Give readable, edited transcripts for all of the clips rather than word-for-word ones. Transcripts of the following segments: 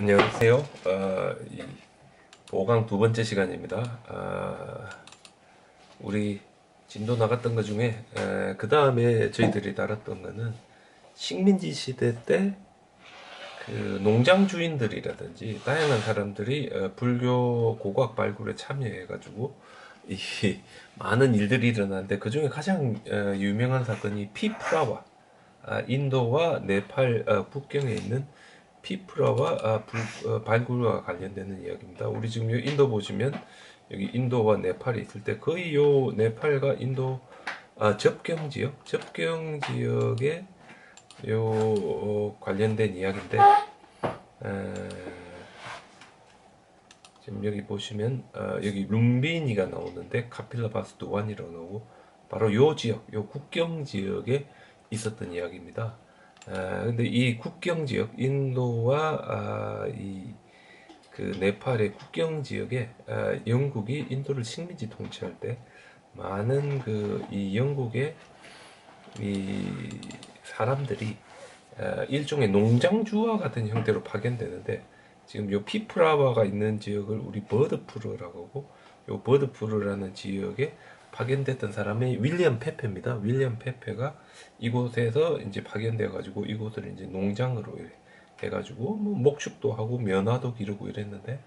안녕하세요. 이 5강 두 번째 시간입니다. 우리 진도 나갔던 것 중에 그 다음에 저희들이 다뤘던 거는 식민지 시대 때 그 농장 주인들이라든지 다양한 사람들이 불교 고고학 발굴에 참여해가지고 이 많은 일들이 일어나는데 그 중에 가장 유명한 사건이 피프라와 인도와 네팔 국경에 있는 피프라와 발굴과 관련되는 이야기입니다. 우리 지금 요 인도 보시면 여기 인도와 네팔이 있을 때 거의 요 네팔과 인도 접경 지역에 요 관련된 이야기인데 지금 여기 보시면 여기 룸비니가 나오는데 카필라바스 두완이라고 나오고 바로 요 지역, 요 국경 지역에 있었던 이야기입니다. 근데 이 국경 지역, 인도와 이 그 네팔의 국경 지역에 영국이 인도를 식민지 통치할 때 많은 그 이 영국의 이 사람들이 일종의 농장주와 같은 형태로 파견되는데 지금 요 피프라와가 있는 지역을 우리 버드푸르라고 하고 요 버드푸르라는 지역에 파견됐던 사람이 윌리엄 페페입니다. 윌리엄 페페가 이곳에서 이제 파견돼 가지고 이곳을 이제 농장으로 해가지고 뭐 목축도 하고 면화도 기르고 이랬는데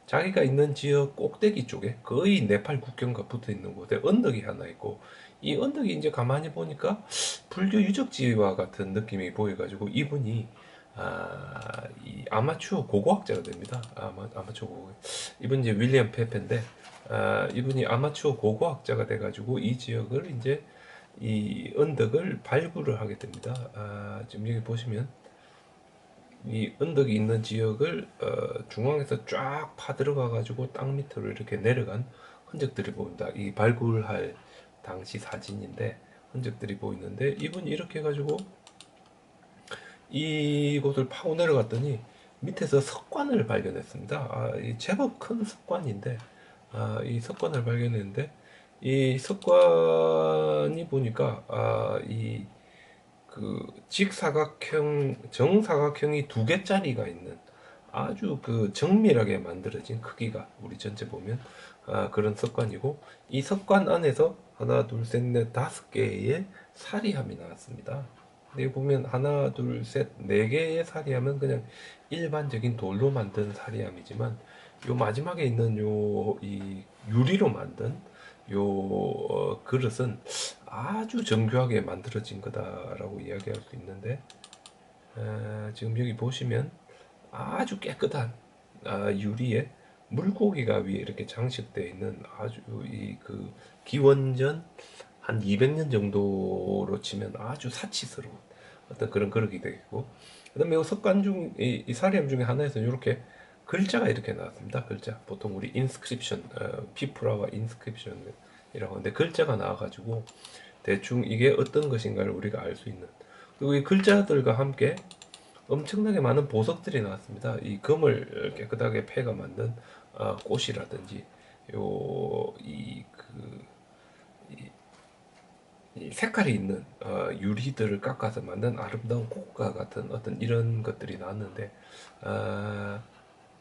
자기가 있는 지역 꼭대기 쪽에 거의 네팔 국경과 붙어 있는 곳에 언덕이 하나 있고 이 언덕이 이제 가만히 보니까 불교 유적지와 같은 느낌이 보여가지고 이분이 이 아마추어 고고학자가 됩니다. 아마추어 고고 이분 이제 윌리엄 페페인데 이분이 아마추어 고고학자가 돼가지고 이 지역을 이제 이 언덕을 발굴을 하게 됩니다. 지금 여기 보시면 이 언덕이 있는 지역을 중앙에서 쫙 파들어가 가지고 땅 밑으로 이렇게 내려간 흔적들이 보인다. 이 발굴할 당시 사진인데 흔적들이 보이는데 이분이 이렇게 해가지고 이곳을 파고 내려갔더니 밑에서 석관을 발견했습니다. 이 제법 큰 석관인데 이 석관을 발견했는데 이 석관이 보니까 이 그 직사각형, 정사각형이 두 개짜리가 있는 아주 그 정밀하게 만들어진 크기가 우리 전체 보면 그런 석관이고 이 석관 안에서 하나, 둘, 셋, 넷, 다섯 개의 사리함이 나왔습니다. 근데 보면 하나, 둘, 셋, 네 개의 사리함은 그냥 일반적인 돌로 만든 사리함이지만 요 마지막에 있는 요 이 유리로 만든 요 그릇은 아주 정교하게 만들어진 거다라고 이야기할 수 있는데 지금 여기 보시면 아주 깨끗한 유리에 물고기가 위에 이렇게 장식되어 있는 아주 이 그 기원전 한 200년 정도로 치면 아주 사치스러운 어떤 그런 그릇이 되겠고 그다음에 이 석관 중 이 사리함 중에 하나에서 이렇게 글자가 이렇게 나왔습니다. 글자 보통 우리 인스크립션 피프라와 인스크립션이라고 하는데 글자가 나와가지고 대충 이게 어떤 것인가를 우리가 알 수 있는 그리고 이 글자들과 함께 엄청나게 많은 보석들이 나왔습니다. 이 금을 깨끗하게 패가 만든 꽃이라든지 이 색깔이 있는 유리들을 깎아서 만든 아름다운 꽃과 같은 어떤 이런 것들이 나왔는데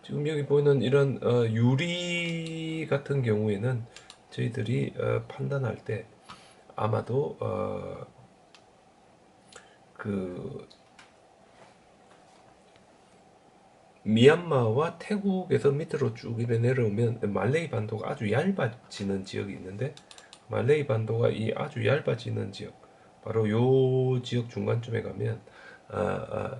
지금 여기 보이는 이런 유리 같은 경우에는 저희들이 판단할 때 아마도 그 미얀마와 태국에서 밑으로 쭉 이렇게 내려오면 말레이 반도가 아주 얇아지는 지역이 있는데 말레이 반도가 이 아주 얇아지는 지역 바로 요 지역 중간쯤에 가면 아, 아,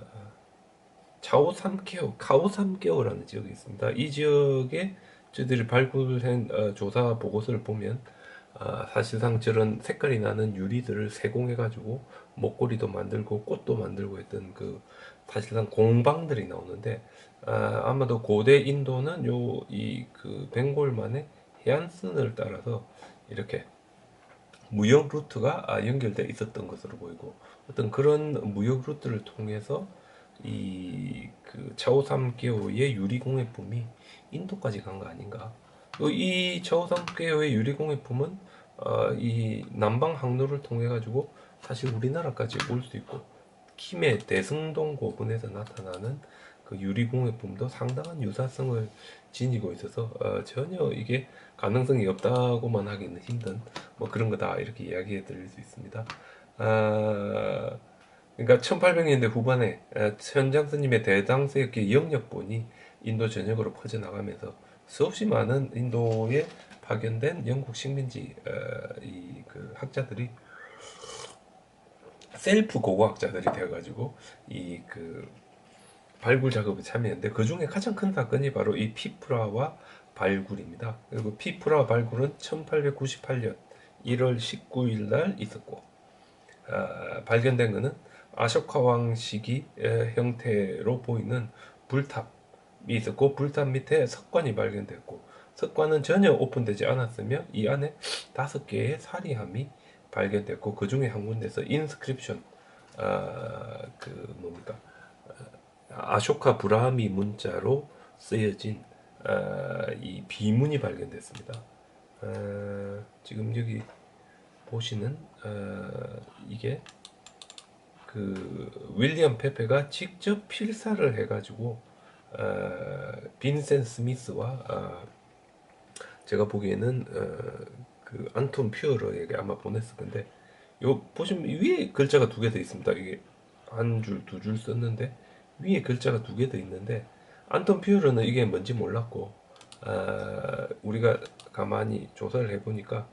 차오삼케오 카오삼케오라는 지역이 있습니다. 이 지역에 저희들이 발굴한 조사 보고서를 보면 사실상 저런 색깔이 나는 유리들을 세공해가지고 목걸이도 만들고 꽃도 만들고 했던 그 사실상 공방들이 나오는데 아마도 고대 인도는 요 이 그 벵골만의 해안선을 따라서 이렇게 무역 루트가 연결되어 있었던 것으로 보이고 어떤 그런 무역 루트를 통해서 이 그 차오삼개오의 유리공예품이 인도까지 간 거 아닌가. 이 차오삼개오의 유리공예품은 이 남방 항로를 통해 가지고 사실 우리나라까지 올 수 있고 김해 대승동 고분에서 나타나는 그 유리공예품도 상당한 유사성을 지니고 있어서 전혀 이게 가능성이 없다고만 하기는 힘든 뭐 그런 거다 이렇게 이야기해 드릴 수 있습니다. 아, 그러니까 1800년대 후반에 천장 스님의 대당세계 영역본이 인도 전역으로 퍼져나가면서 수없이 많은 인도에 파견된 영국 식민지 이 그 학자들이 셀프 고고학자들이 되어가지고 이 그 발굴 작업에 참여했는데 그 중에 가장 큰 사건이 바로 이 피프라와 발굴입니다. 그리고 피프라 발굴은 1898년 1월 19일 날 있었고 발견된 것은 아쇼카 왕 시기 형태로 보이는 불탑이 있었고 불탑 밑에 석관이 발견됐고 석관은 전혀 오픈되지 않았으며 이 안에 5개의 사리함이 발견됐고 그 중에 한 군데서 인스크립션 그 뭡니까 아쇼카 브라하미 문자로 쓰여진 이 비문이 발견됐습니다. 지금 여기 보시는 이게 그 윌리엄 페페가 직접 필사를 해가지고 빈센 스미스와 제가 보기에는 그 안톤 퓨어러에게 아마 보냈을 건데 요 보시면 위에 글자가 2개 더 있습니다. 이게 한 줄, 2줄 썼는데 위에 글자가 2개 더 있는데 안톤 퓨어러는 이게 뭔지 몰랐고 우리가 가만히 조사를 해보니까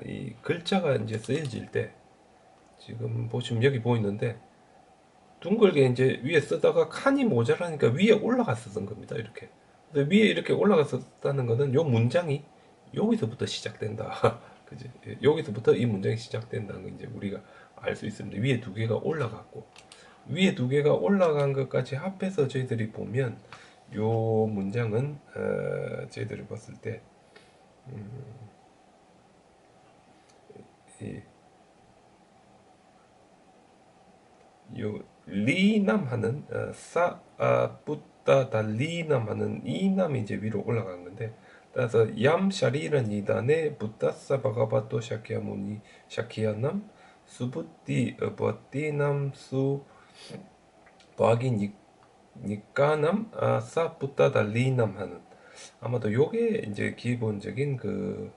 이 글자가 이제 쓰여질 때 지금 보시면 여기 보이는데 둥글게 이제 위에 쓰다가 칸이 모자라니까 위에 올라갔었던 겁니다. 이렇게. 근데 위에 이렇게 올라갔었다는 거는 요 문장이 여기서부터 시작된다. 그지? 여기서부터 이 문장이 시작된다는 거 이제 우리가 알 수 있습니다. 위에 2개가 올라갔고 위에 2개가 올라간 것까지 합해서 저희들이 보면 요 문장은 저희들이 봤을 때 요 리남하는 뿌따다 리남하는 이 남이 이제 위로 올라간 건데 따라서 얌 샤리란 이단에 부따사 바가바토 샤키야무니 샤키야남 수부띠 버띠남 수 버기 니까남 사 뿌따다 리남 하는 아마도 요게 이제 기본적인 그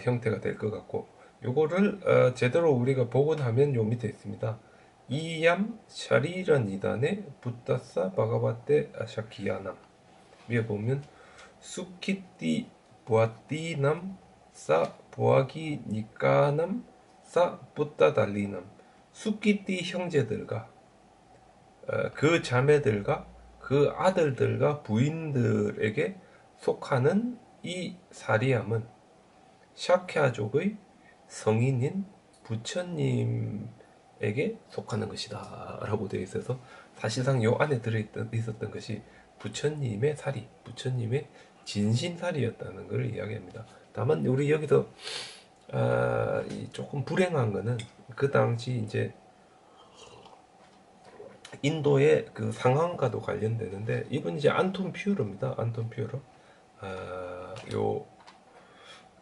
형태가 될 것 같고 요거를 제대로 우리가 복원하면 요 밑에 있습니다. 이얌 샤리란 이단에 부따사 바가바테 샤키야남 위에 보면 수키띠 보아띠남 사 보아기 니까남 사 부따달리남 수키띠 형제들과 그 자매들과 그 아들들과 부인들에게 속하는 이 사리함은 샤케아족의 성인인 부처님에게 속하는 것이다 라고 되어 있어서 사실상 요 안에 있었던 것이 부처님의 사리, 부처님의 진신사리였다는 것을 이야기합니다. 다만 우리 여기서 조금 불행한 거는 그 당시 이제 인도의 그 상황과도 관련되는데 이분이 이제 안톤 퓨어러입니다. 안톤 퓨어러. 요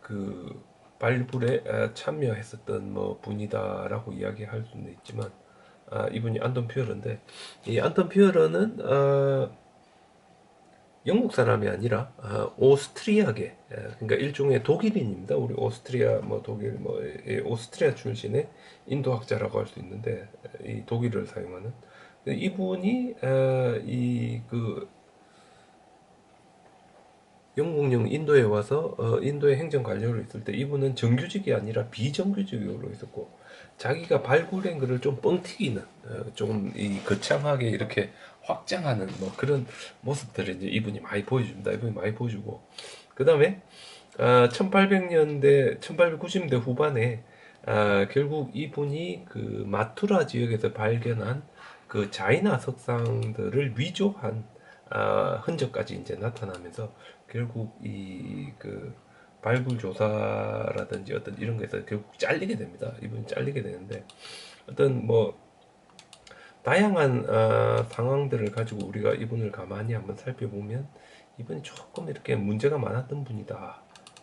그 발굴에 참여했었던 뭐 분이다라고 이야기할 수는 있지만 이분이 안톤 퓨어러인데 이 안톤 퓨어러는 영국 사람이 아니라 오스트리아계 그러니까 일종의 독일인입니다. 우리 오스트리아 뭐 독일 뭐 오스트리아 출신의 인도학자라고 할 수 있는데 이 독일을 사용하는 이분이 이 그 영국령 인도에 와서 인도의 행정 관료로 있을 때 이분은 정규직이 아니라 비정규직으로 있었고 자기가 발굴한 것을 좀 뻥튀기는 조금 이 거창하게 이렇게 확장하는 뭐 그런 모습들을 이제 이분이 많이 보여줍니다. 이분이 많이 보여주고 그 다음에 1800년대 1890년대 후반에 결국 이분이 그 마투라 지역에서 발견한 그 자이나 석상들을 위조한 흔적까지 이제 나타나면서 결국 이 그 발굴 조사라든지 어떤 이런 거에서 결국 잘리게 됩니다. 이분이 잘리게 되는데 어떤 뭐 다양한 상황들을 가지고 우리가 이분을 가만히 한번 살펴보면 이분이 조금 이렇게 문제가 많았던 분이다.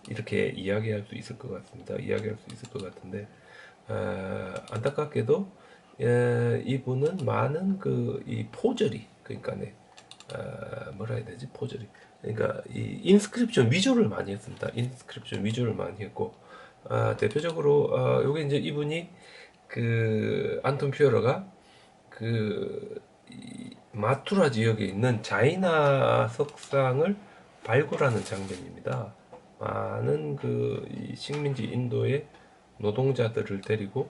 이렇게 이야기할 수 있을 것 같습니다. 이야기할 수 있을 것 같은데 안타깝게도 이분은 많은 그 이 포저리 그러니까 네, 뭐라 해야 되지? 포저리. 그러니까 이 인스크립션 위조를 많이 했습니다. 인스크립션 위조를 많이 했고, 대표적으로 요게 이제 이분이 그 안톤 퓨어러가 이 마투라 지역에 있는 자이나 석상을 발굴하는 장면입니다. 많은 이 식민지 인도의 노동자들을 데리고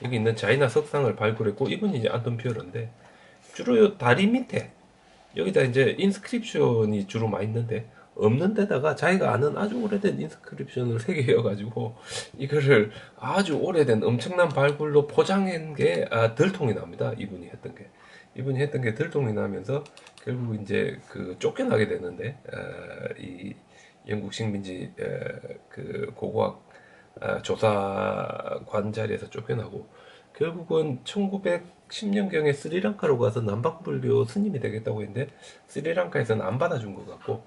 여기 있는 자이나 석상을 발굴했고, 이분이 이제 안톤 퓨어러인데, 주로 요 다리 밑에 여기다 이제 인스크립션이 주로 많이 있는데, 없는 데다가 자기가 아는 아주 오래된 인스크립션을 새겨가지고 이거를 아주 오래된 엄청난 발굴로 포장한 게 들통이 납니다. 이분이 했던 게 들통이 나면서 결국 이제 쫓겨나게 되는데, 이 영국 식민지 그 고고학 조사관 자리에서 쫓겨나고, 결국은 1910년경에 스리랑카로 가서 남방불교 스님이 되겠다고 했는데 스리랑카에서는 안 받아준 것 같고,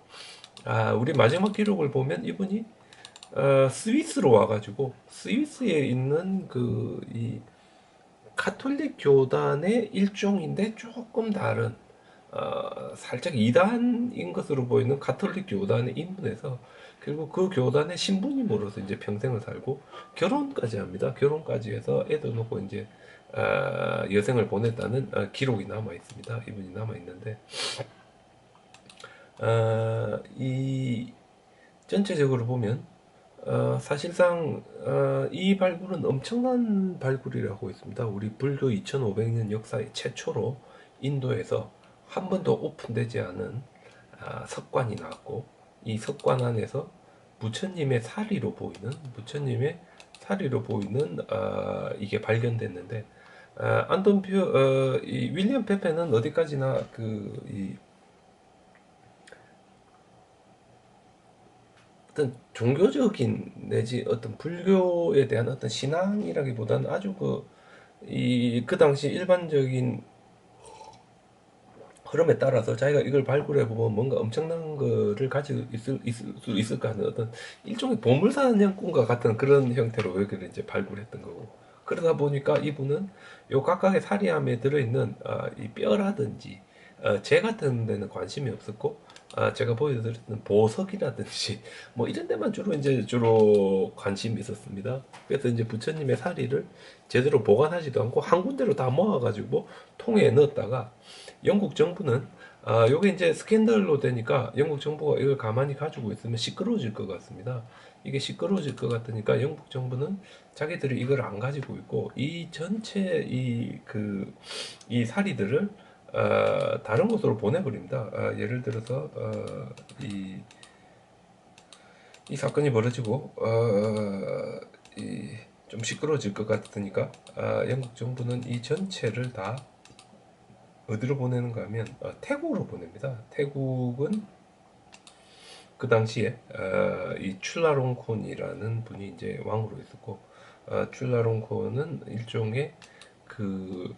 우리 마지막 기록을 보면 이분이 스위스로 와가지고 스위스에 있는 이 카톨릭 교단의 일종인데 조금 다른, 살짝 이단인 것으로 보이는 카톨릭 교단에 입문해서 결국 그 교단의 신부님으로서 이제 평생을 살고 결혼까지 합니다. 결혼까지 해서 애도 놓고 이제 여생을 보냈다는 기록이 남아 있습니다. 이분이 남아 있는데, 이 전체적으로 보면 사실상 이 발굴은 엄청난 발굴이라고 했습니다. 우리 불교 2500년 역사의 최초로 인도에서 한 번도 오픈되지 않은 석관이 나왔고, 이 석관 안에서 부처님의 사리로 보이는 이게 발견됐는데, 안톤 퓨어 이 윌리엄 페페는 어디까지나 어떤 종교적인 내지 어떤 불교에 대한 어떤 신앙이라기보다는 아주 그 당시 일반적인 흐름에 따라서 자기가 이걸 발굴해 보면 뭔가 엄청난 거를 가지고 있을 수 있을까 하는 어떤 일종의 보물사냥꾼과 같은 그런 형태로 여기를 이제 발굴했던 거고, 그러다 보니까 이분은 요 각각의 사리함에 들어있는 이 뼈라든지 재 같은 데는 관심이 없었고, 제가 보여드렸던 보석이라든지 뭐 이런 데만 주로 관심이 있었습니다. 그래서 이제 부처님의 사리를 제대로 보관하지도 않고 한 군데로 다 모아가지고 통에 넣었다가, 영국 정부는 요게 이제 스캔들로 되니까 영국 정부가 이걸 가만히 가지고 있으면 시끄러워질 것 같습니다. 이게 시끄러워질 것 같으니까 영국 정부는 자기들이 이걸 안 가지고 있고 이 전체 이 사리들을 다른 곳으로 보내버립니다. 예를 들어서 이 사건이 벌어지고 좀 시끄러워질 것 같으니까 영국 정부는 이 전체를 다 어디로 보내는가 하면 태국으로 보냅니다. 태국은 그 당시에 이 출라롱콘이라는 분이 이제 왕으로 있었고, 출라롱콘은 일종의 그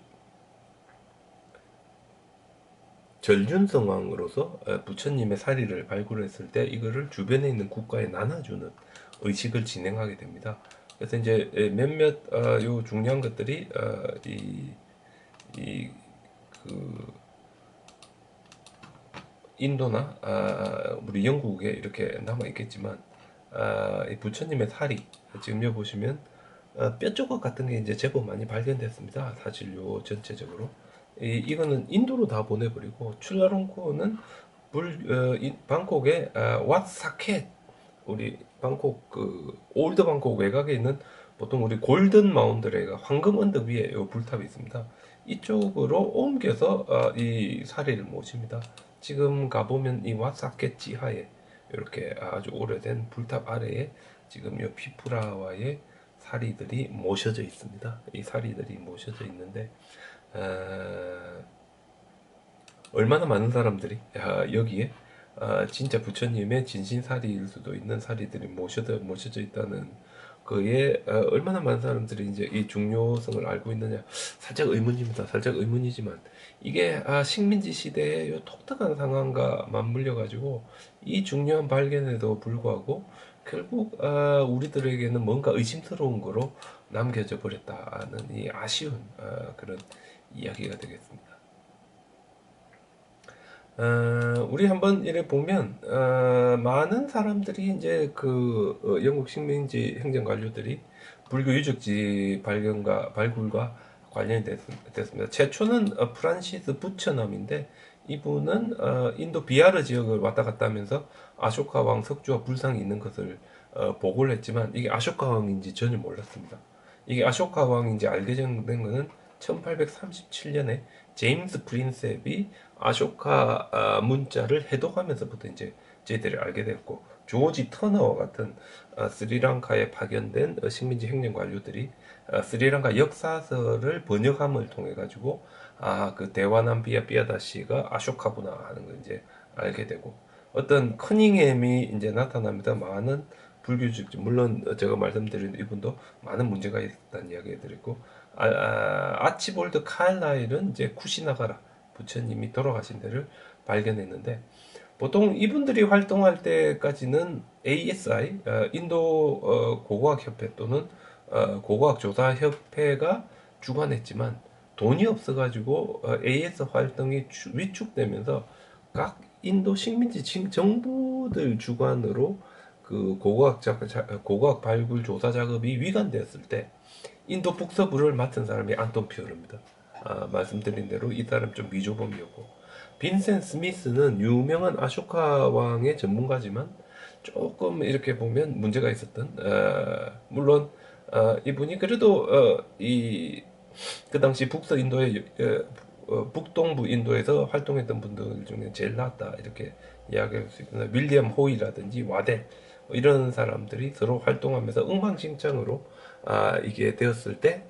전륜성 왕으로서 부처님의 사리를 발굴했을 때 이거를 주변에 있는 국가에 나눠주는 의식을 진행하게 됩니다. 그래서 이제 몇몇 요 중요한 것들이 그 인도나 우리 영국에 이렇게 남아 있겠지만, 이 부처님의 사리 지금 여기 보시면 뼈 조각 같은 게 이제 제법 많이 발견됐습니다. 사실 요 전체적으로 이거는 인도로 다 보내버리고, 출라롱코는 방콕의 왓사켓, 우리 방콕 올드 방콕 외곽에 있는 보통 우리 골든 마운드레가 황금 언덕 위에 요 불탑이 있습니다. 이쪽으로 옮겨서 이 사리를 모십니다. 지금 가보면 이 왓사켓 지하에 이렇게 아주 오래된 불탑 아래에 지금 요 피프라와의 사리들이 모셔져 있습니다. 이 사리들이 모셔져 있는데, 얼마나 많은 사람들이 여기에 진짜 부처님의 진신사리일 수도 있는 사리들이 모셔져 있다는 그에 얼마나 많은 사람들이 이제 이 중요성을 알고 있느냐, 살짝 의문입니다. 살짝 의문이지만 이게 식민지 시대의 요 독특한 상황과 맞물려 가지고 이 중요한 발견에도 불구하고 결국 우리들에게는 뭔가 의심스러운 거로 남겨져 버렸다는 이 아쉬운 그런 이야기가 되겠습니다. 우리 한번 이래 보면 많은 사람들이 이제 영국 식민지 행정 관료들이 불교 유적지 발굴과 관련이 됐습니다. 최초는 프란시스 부처남인데 이분은 인도 비하르 지역을 왔다 갔다 하면서 아쇼카 왕 석주와 불상이 있는 것을 보고를 했지만 이게 아쇼카 왕인지 전혀 몰랐습니다. 이게 아쇼카 왕인지 알게 된 거는 1837년에 제임스 프린셉이 아쇼카 문자를 해독하면서부터 이제 저희들이 알게 됐고, 조지 터너와 같은 스리랑카에 파견된 식민지 행정 관료들이 스리랑카 역사서를 번역함을 통해 가지고 그 대화남비아 비아다시가 아쇼카구나 하는 걸 이제 알게 되고, 어떤 커닝햄이 이제 나타납니다. 많은 불규칙, 물론 제가 말씀드린 이분도 많은 문제가 있다는 이야기 드렸고, 아치볼드 칼라일은 이제 쿠시나가라 부처님이 돌아가신 데를 발견했는데, 보통 이분들이 활동할 때까지는 ASI 인도 고고학협회 또는 고고학조사협회가 주관했지만 돈이 없어가지고 AS 활동이 위축되면서 각 인도 식민지 정부들 주관으로 고고학 발굴 조사 작업이 위반되었을 때 인도 북서부를 맡은 사람이 안톤 피어르입니다. 말씀드린 대로 이 사람 좀 미조범이었고, 빈센 스미스는 유명한 아쇼카 왕의 전문가지만 조금 이렇게 보면 문제가 있었던, 물론 이분이 그래도 그 당시 북동부 인도에서 활동했던 분들 중에 제일 낫다 이렇게 이야기할 수 있습니다. 윌리엄 호이라든지 와델 이런 사람들이 서로 활동하면서 엉망진창으로 이게 되었을 때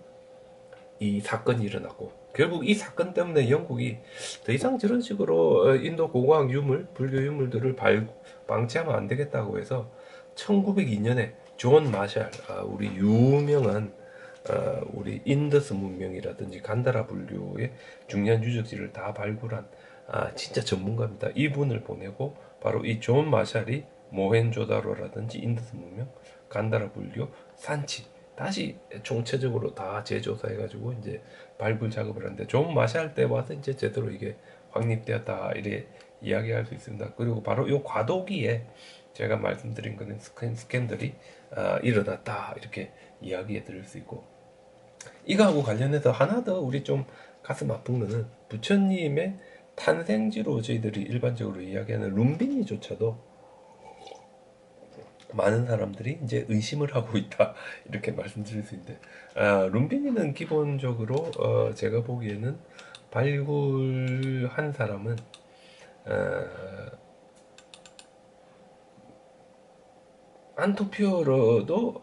이 사건이 일어났고, 결국 이 사건 때문에 영국이 더 이상 저런 식으로 인도 고고학 유물, 불교 유물들을 방치하면 안 되겠다고 해서 1902년에 존 마샬, 우리 유명한 우리 인더스 문명이라든지 간다라 불교의 중요한 유적지를 다 발굴한 진짜 전문가입니다. 이분을 보내고 바로 이 존 마샬이 모헨조다로라든지 인더스 문명, 간다라 불교, 산치 다시 총체적으로 다 재조사해가지고 이제 발굴 작업을 하는데, 존 마샬 때 와서 이제 제대로 이게 확립되었다 이래 이야기할 수 있습니다. 그리고 바로 이 과도기에 제가 말씀드린 거는 스캔들이 일어났다 이렇게 이야기해 드릴 수 있고, 이거하고 관련해서 하나 더 우리 좀 가슴 아픈 거는 부처님의 탄생지로 저희들이 일반적으로 이야기하는 룸비니조차도 많은 사람들이 이제 의심을 하고 있다 이렇게 말씀드릴 수 있는데, 룸비니는 기본적으로 제가 보기에는 발굴한 사람은 어, 안토피오로도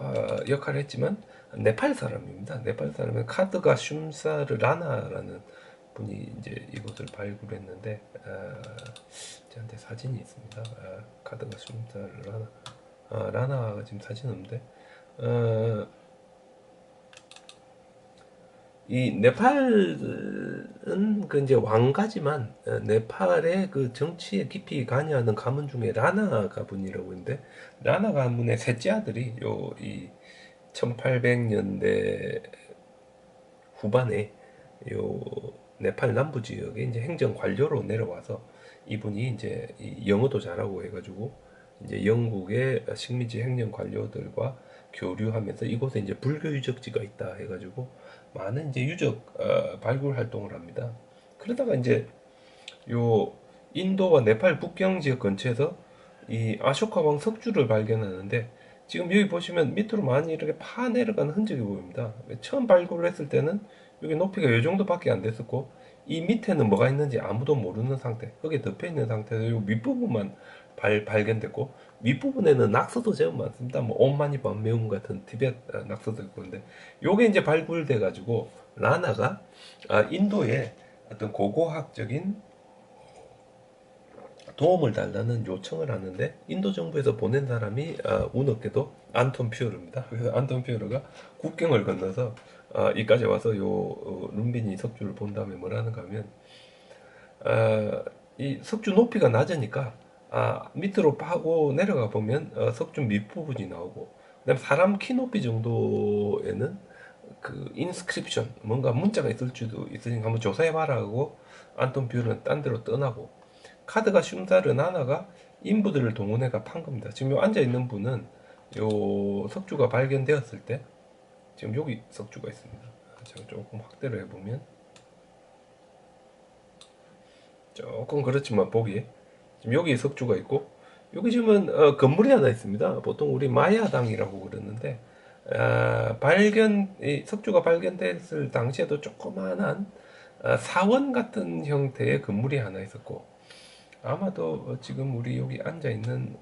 역할을 했지만 네팔 사람입니다. 네팔 사람은 카드가 슌사르 라나라는 분이 이제 이곳을 발굴했는데, 저한테 사진이 있습니다. 카드가 슌사르 라나. 라나가 지금 사진 없는데, 어, 이 네팔은 그 이제 왕가지만 네팔의 그 정치에 깊이 관여하는 가문 중에 라나 가문이라고 있는데, 라나 가문의 셋째 아들이 이 1800년대 후반에 요 네팔 남부 지역에 이제 행정 관료로 내려와서, 이분이 이제 영어도 잘하고 해가지고 이제 영국의 식민지 행정 관료들과 교류하면서 이곳에 이제 불교 유적지가 있다 해가지고 많은 이제 유적 발굴 활동을 합니다. 그러다가 이제 요 인도와 네팔 국경 지역 근처에서 이 아쇼카 왕 석주를 발견하는데, 지금 여기 보시면 밑으로 많이 이렇게 파 내려가는 흔적이 보입니다. 처음 발굴을 했을 때는 여기 높이가 이 정도밖에 안 됐었고, 이 밑에는 뭐가 있는지 아무도 모르는 상태, 흙에 덮여 있는 상태에서 이 밑부분만 발견됐고, 윗부분에는 낙서도 제법 많습니다. 뭐 옴마니 밤매움 같은 티베트 낙서도 있고. 근데 요게 이제 발굴돼 가지고 라나가 인도에 어떤 고고학적인 도움을 달라는 요청을 하는데, 인도 정부에서 보낸 사람이 운없게도 안톤 피어르입니다. 그래서 안톤 피어르가 국경을 건너서 이까지 와서 룸비니 석주를 본 다음에 뭐라는가 하면, 이 석주 높이가 낮으니까 밑으로 파고 내려가 보면 석주 밑부분이 나오고, 그다음 사람 키 높이 정도에는 그 인스크립션 뭔가 문자가 있을 수도 있으니까 한번 조사해봐라 하고 안톤 뷰는 딴 데로 떠나고, 카드가 슌사른 하나가 인부들을 동원해가 판 겁니다. 지금 요 앉아 있는 분은 요 석주가 발견되었을 때 지금 여기 석주가 있습니다. 제가 조금 확대를 해보면 조금 그렇지만 보기에 지금 여기 석주가 있고 여기 지금은 건물이 하나 있습니다. 보통 우리 마야당이라고 그러는데 이 석주가 발견됐을 당시에도 조그만한 사원 같은 형태의 건물이 하나 있었고 아마도 지금 우리 여기 앉아 있는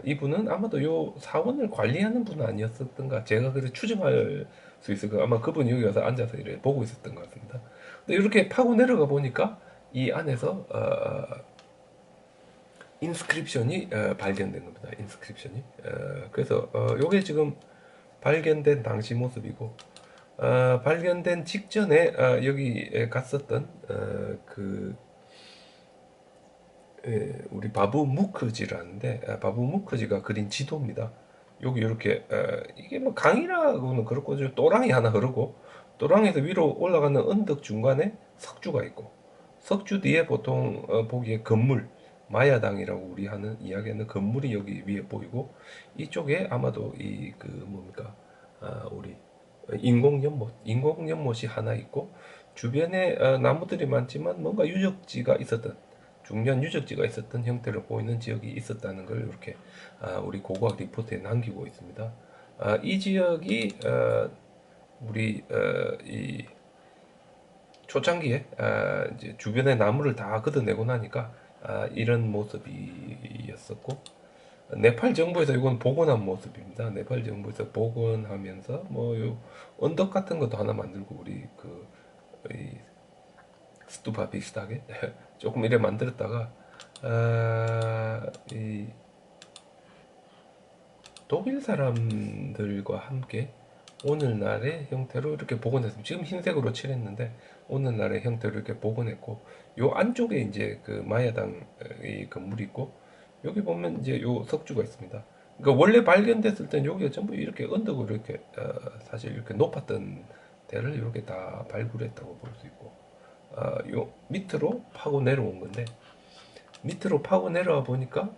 이분은 아마도 요 사원을 관리하는 분은 아니었었던가 제가 그래 추정할 수 있을 거 아마 그분이 여기 와서 앉아서 이렇게 보고 있었던 것 같습니다. 근데 이렇게 파고 내려가 보니까 이 안에서 인스크립션이 발견된 겁니다. 인스크립션이 그래서 요게 지금 발견된 당시 모습이고 발견된 직전에 여기에 갔었던 우리 바부 무크지라는데 바부 무크지가 그린 지도입니다. 여기 이렇게 이게 뭐 강이라고는 그렇고 또랑이 하나 흐르고 또랑에서 위로 올라가는 언덕 중간에 석주가 있고 석주 뒤에 보통 보기에 건물 마야당이라고 우리 하는 이야기하는 건물이 여기 위에 보이고 이쪽에 아마도 이 그 뭡니까 우리 인공연못이 하나 있고 주변에 나무들이 많지만 뭔가 유적지가 있었던 중요한 유적지가 있었던 형태로 보이는 지역이 있었다는 걸 이렇게 우리 고고학 리포트에 남기고 있습니다. 이 지역이 우리 이 초창기에 이제 주변의 나무를 다 걷어내고 나니까 이런 모습이었었고 네팔 정부에서 이건 복원한 모습입니다. 네팔 정부에서 복원하면서 뭐 요 언덕 같은 것도 하나 만들고 우리 이 스투파 비슷하게 조금 이래 만들었다가 이 독일 사람들과 함께 오늘날의 형태로 이렇게 복원했습니다. 지금 흰색으로 칠했는데 오늘날의 형태로 이렇게 복원했고 요 안쪽에 이제 그 마야당 이 건물이 있고 여기 보면 이제 요 석주가 있습니다. 그러니까 원래 발견됐을 땐 여기가 전부 이렇게 언덕으로 이렇게 사실 이렇게 높았던 데를 이렇게 다 발굴했다고 볼 수 있고 요 밑으로 파고 내려온 건데 밑으로 파고 내려와 보니까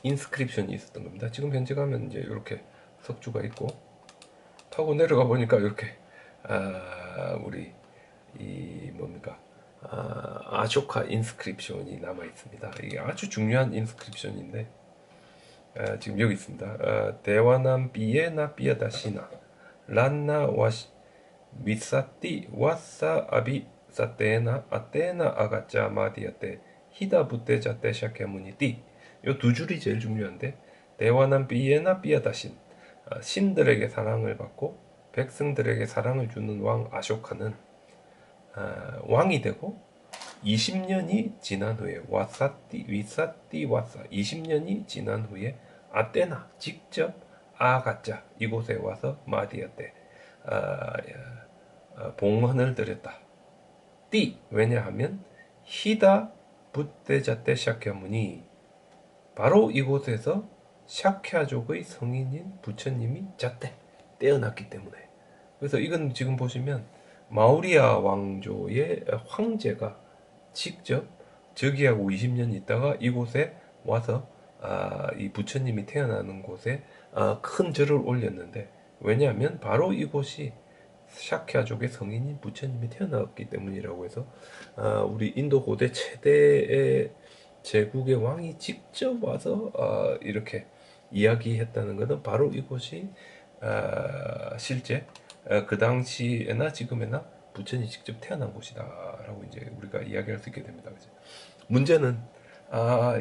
인스크립션이 있었던 겁니다. 지금 현재 가면 이제 이렇게 석주가 있고 타고 내려가 보니까 이렇게 우리 이 뭡니까 아쇼카 인스크립션이 남아 있습니다. 이게 아주 중요한 인스크립션인데 지금 여기 있습니다. 대화남 비에나 비아다시나 란나 와시 미사띠 와사 아비 사테나 아테나 아가짜 마디아테 히다 부테자테 샤케무니띠 요 두 줄이 제일 중요한데 대화남 비에나 비아다신 신들에게 사랑을 받고 백성들에게 사랑을 주는 왕 아쇼카는 왕이 되고 20년이 지난 후에 위사띠 와사 20년이 지난 후에 아테나 직접 아가짜 이곳에 와서 마디아테 봉헌을 드렸다. 왜냐하면 히다 부테자테 샤캬문이 바로 이곳에서 샤캬족의 성인인 부처님이 자테 떼어났기 때문에 그래서 이건 지금 보시면 마우리아 왕조의 황제가 직접 즉위하고 20년 있다가 이곳에 와서 이 부처님이 태어나는 곳에 큰 절을 올렸는데 왜냐하면 바로 이곳이 샤캬족의 성인인 부처님이 태어났기 때문이라고 해서 우리 인도 고대 최대의 제국의 왕이 직접 와서 이렇게 이야기했다는 것은 바로 이곳이 실제 그 당시에나 지금에나 부처님이 직접 태어난 곳이다라고 이제 우리가 이야기할 수 있게 됩니다. 그죠? 문제는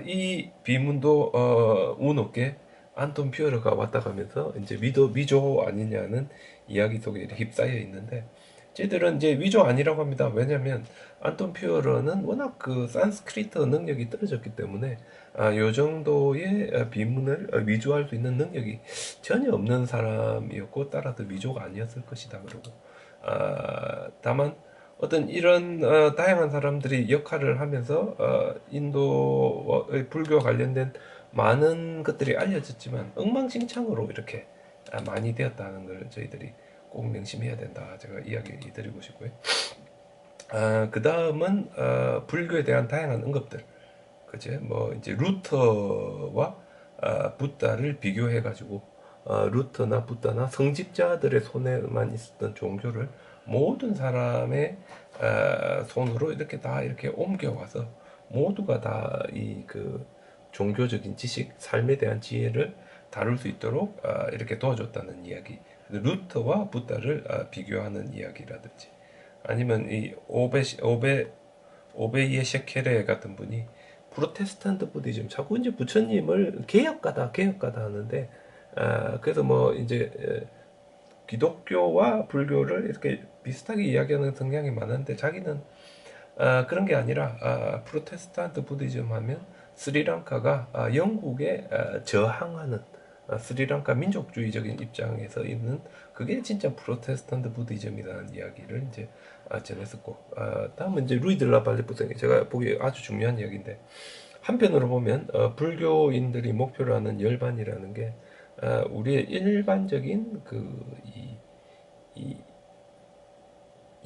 이 비문도 운 없게 안톤 퓨어러가 왔다 가면서 이제 위조 아니냐는 이야기 속에 휩싸여 있는데 쟤들은 이제 위조 아니라고 합니다. 왜냐하면 안톤 퓨어러는 워낙 그 산스크리트 능력이 떨어졌기 때문에 요 정도의 비문을 위조할 수 있는 능력이 전혀 없는 사람이었고 따라서 위조가 아니었을 것이다. 그러고 다만 어떤 이런 다양한 사람들이 역할을 하면서 인도의 불교와 관련된 많은 것들이 알려졌지만 엉망진창으로 이렇게 많이 되었다는 걸 저희들이 꼭 명심해야 된다. 제가 이야기 드리고 싶고요. 그 다음은 불교에 대한 다양한 언급들. 그제 뭐 이제 루터와 붓다를 비교해 가지고 루터나 붓다나 성직자들의 손에만 있었던 종교를 모든 사람의 손으로 이렇게 다 이렇게 옮겨와서 모두가 다 이 그 종교적인 지식, 삶에 대한 지혜를 다룰 수 있도록 이렇게 도와줬다는 이야기. 루터와 붓다를 비교하는 이야기라든지 아니면 이 오베이에 셰케레 같은 분이 프로테스탄트 부디즘 자꾸 이제 부처님을 개혁가다 하는데 그래서 뭐 이제 기독교와 불교를 이렇게 비슷하게 이야기하는 성향이 많은데 자기는 그런 게 아니라 프로테스탄트 부디즘 하면 스리랑카가 영국에 저항하는 스리랑카 민족주의적인 입장에서 있는 그게 진짜 프로테스탄트 부디즘이라는 이야기를 이제 전했었고 다음은 이제 루이 들라 발레부생이 제가 보기에 아주 중요한 이야기인데 한편으로 보면 불교인들이 목표로 하는 열반이라는 게 우리의 일반적인 이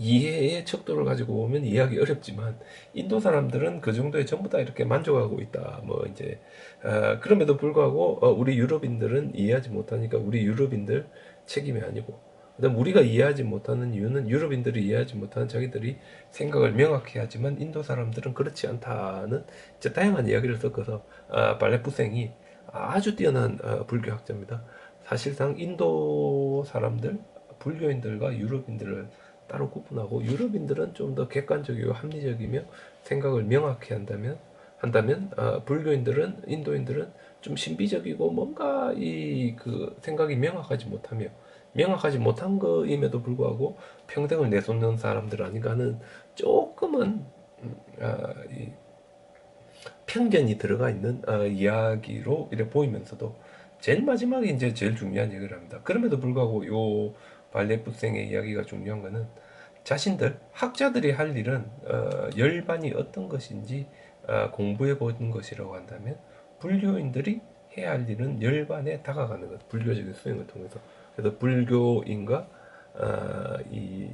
이해의 척도를 가지고 보면 이해하기 어렵지만 인도 사람들은 그 정도에 전부 다 이렇게 만족하고 있다. 뭐 이제 그럼에도 불구하고 우리 유럽인들은 이해하지 못하니까 우리 유럽인들 책임이 아니고 그다음 우리가 이해하지 못하는 이유는 유럽인들이 이해하지 못하는 자기들이 생각을 명확히 하지만 인도 사람들은 그렇지 않다는 이제 다양한 이야기를 섞어서 발레부생이 아주 뛰어난 불교학자입니다. 사실상 인도 사람들 불교인들과 유럽인들을 따로 구분하고 유럽인들은 좀 더 객관적이고 합리적이며 생각을 명확히 한다면 불교인들은 인도인들은 좀 신비적이고 뭔가 이 그 생각이 명확하지 못한 거임에도 불구하고 평등을 내놓는 사람들 아닌가 하는 조금은 이 편견이 들어가 있는 이야기로 이렇게 보이면서도 제일 마지막에 이제 제일 중요한 얘기를 합니다. 그럼에도 불구하고 요 발레부생의 이야기가 중요한 거는 자신들 학자들이 할 일은 열반이 어떤 것인지 공부해 보는 것이라고 한다면 불교인들이 해야 할 일은 열반에 다가가는 것, 불교적인 수행을 통해서. 그래서 불교인과 이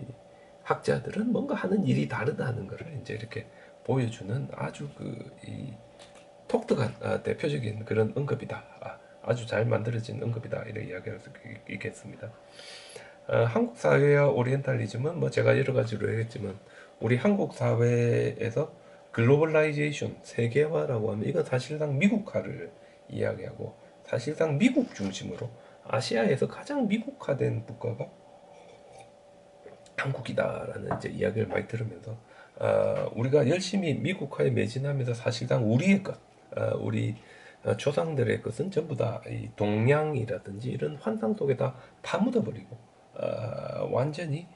학자들은 뭔가 하는 일이 다르다는 것을 이제 이렇게 보여주는 아주 이 독특한 대표적인 그런 언급이다. 아주 잘 만들어진 언급이다. 이렇게 이야기할 수 있겠습니다. 한국 사회와 오리엔탈리즘은 뭐 제가 여러 가지로 얘기했지만 우리 한국 사회에서 글로벌라이제이션, 세계화라고 하면 이건 사실상 미국화를 이야기하고 사실상 미국 중심으로 아시아에서 가장 미국화된 국가가 한국이다라는 이제 이야기를 많이 들으면서 우리가 열심히 미국화에 매진하면서 사실상 우리의 것, 우리 조상들의 것은 전부 다 이 동양이라든지 이런 환상 속에 다 파묻어버리고 완전히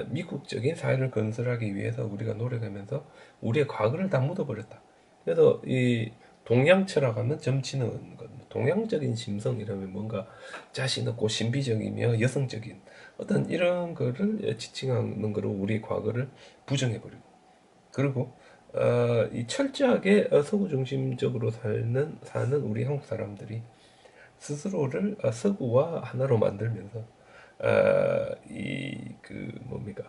미국적인 사회를 건설하기 위해서 우리가 노력하면서 우리의 과거를 다 묻어버렸다. 그래서 이 동양 철학하면 점치는 것, 동양적인 심성이라면 뭔가 자신 없고 신비적이며 여성적인 어떤 이런 거를 지칭하는 거로 우리 과거를 부정해버리고 그리고 이 철저하게 서구 중심적으로 사는 우리 한국 사람들이 스스로를 서구와 하나로 만들면서 이 뭡니까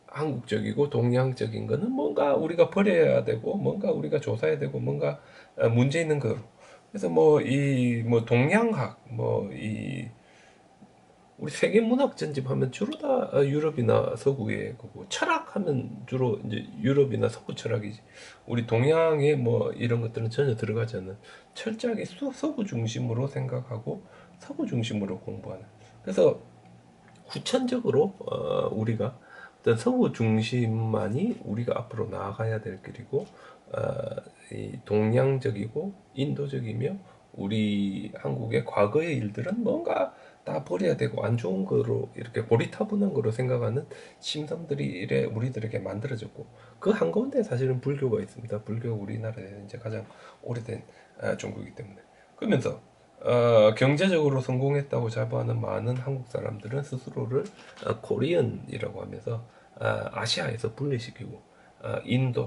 한국적이고 동양적인 거는 뭔가 우리가 버려야 되고 뭔가 우리가 조사해야 되고 뭔가 문제 있는 거로 그래서 뭐 이 뭐 동양학 뭐 이 우리 세계 문학 전집하면 주로 다 유럽이나 서구의 거고 철학하면 주로 이제 유럽이나 서구 철학이지 우리 동양의 뭐 이런 것들은 전혀 들어가지 않는 철저하게 서구 중심으로 생각하고 서구 중심으로 공부하는 그래서 후천적으로 우리가 어떤 서구 중심만이 우리가 앞으로 나아가야 될 길이고 어, 이 동양적이고 인도적이며 우리 한국의 과거의 일들은 뭔가 다 버려야 되고 안 좋은 거로 이렇게 고리타분한 거로 생각하는 심성들이 이래 우리들에게 만들어졌고 그 한가운데 사실은 불교가 있습니다. 불교가 우리나라에 이제 가장 오래된 종교이기 때문에 그러면서 경제적으로 성공했다고 자부하는 많은 한국 사람들은 스스로를 코리언이라고 하면서 아시아에서 분리시키고 인도